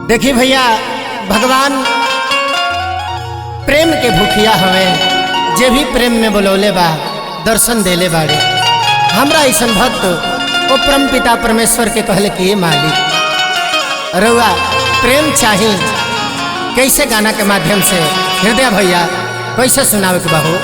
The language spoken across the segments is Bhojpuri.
देखी भैया, भगवान प्रेम के भूखिया हवे। जे भी प्रेम में बोलौले बा दर्शन देले बाड़े। हमरा ऐसा भक्त वो परम पिता परमेश्वर के कहले कि ये मालिक रउआ प्रेम चाही, कैसे गाना के माध्यम से हृदय भैया कैसे सुनावे के बाहो।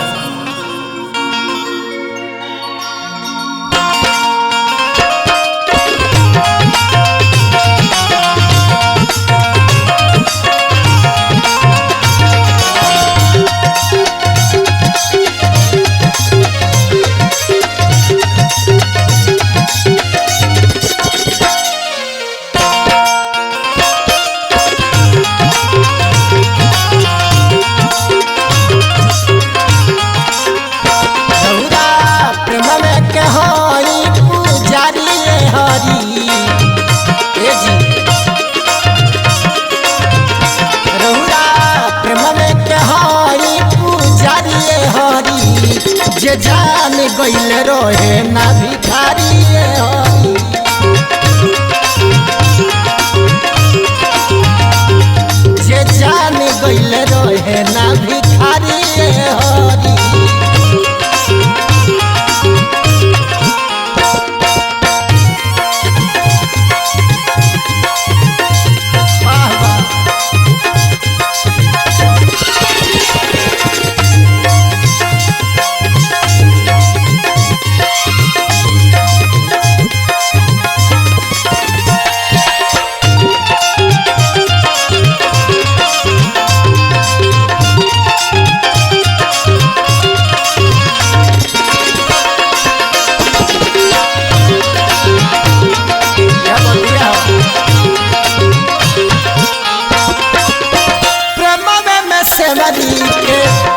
जे जान गइल रहे ना भिखारी हरी, जे जान गइल रहे ना भिखारी हरी।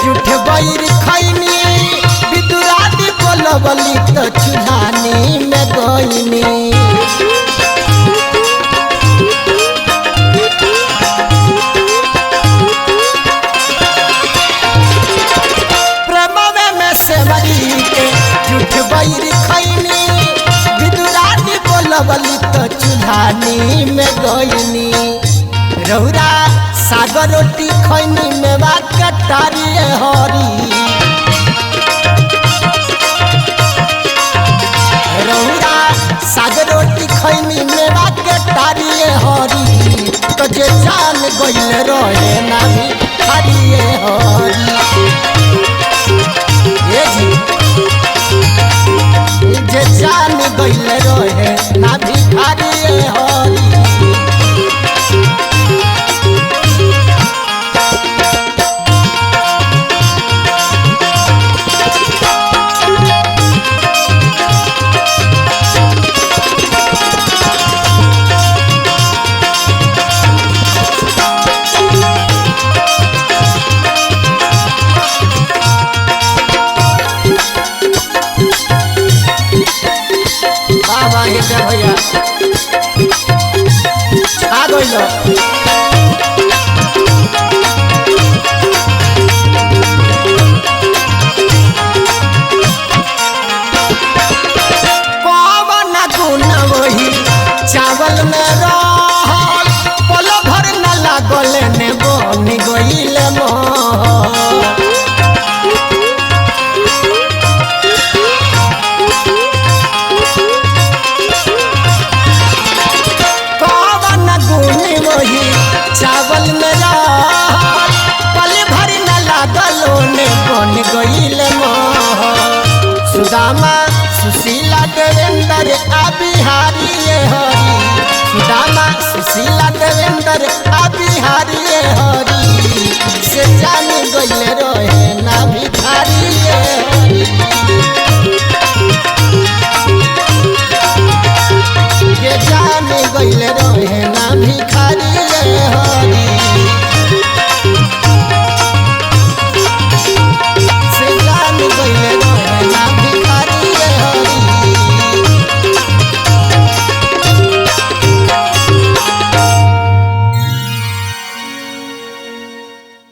झूठ बैर खैनी बिदुरादी बोलबली तो चुल्हानी में गईनी। प्रेम में सेवरी के झूठ बैर खैनी बिदुरादी बोलबली तो चुल्हानी में गईनी। रौरा सागर रोटी खैनी में बात कटारी हरी, रौरा सागर रोटी खैनी में बात कटारी हरी। तो जे जान गइल रहे ना भिखारी हरी, ये जी जे जान गइल रहे ना भिखारी हरी। भैया आ गइल कौन गुण वही चावल में रहल, पल भर न लागल ने बन गइल मोह। चावल में पल भर न लागलो ने बन गइल मोह। सुदामा सुशीला देवेंद्र आ बिहारी हरी, सुदामा सुशीला देवेंद्र आ बिहारी हरी। से जान गइल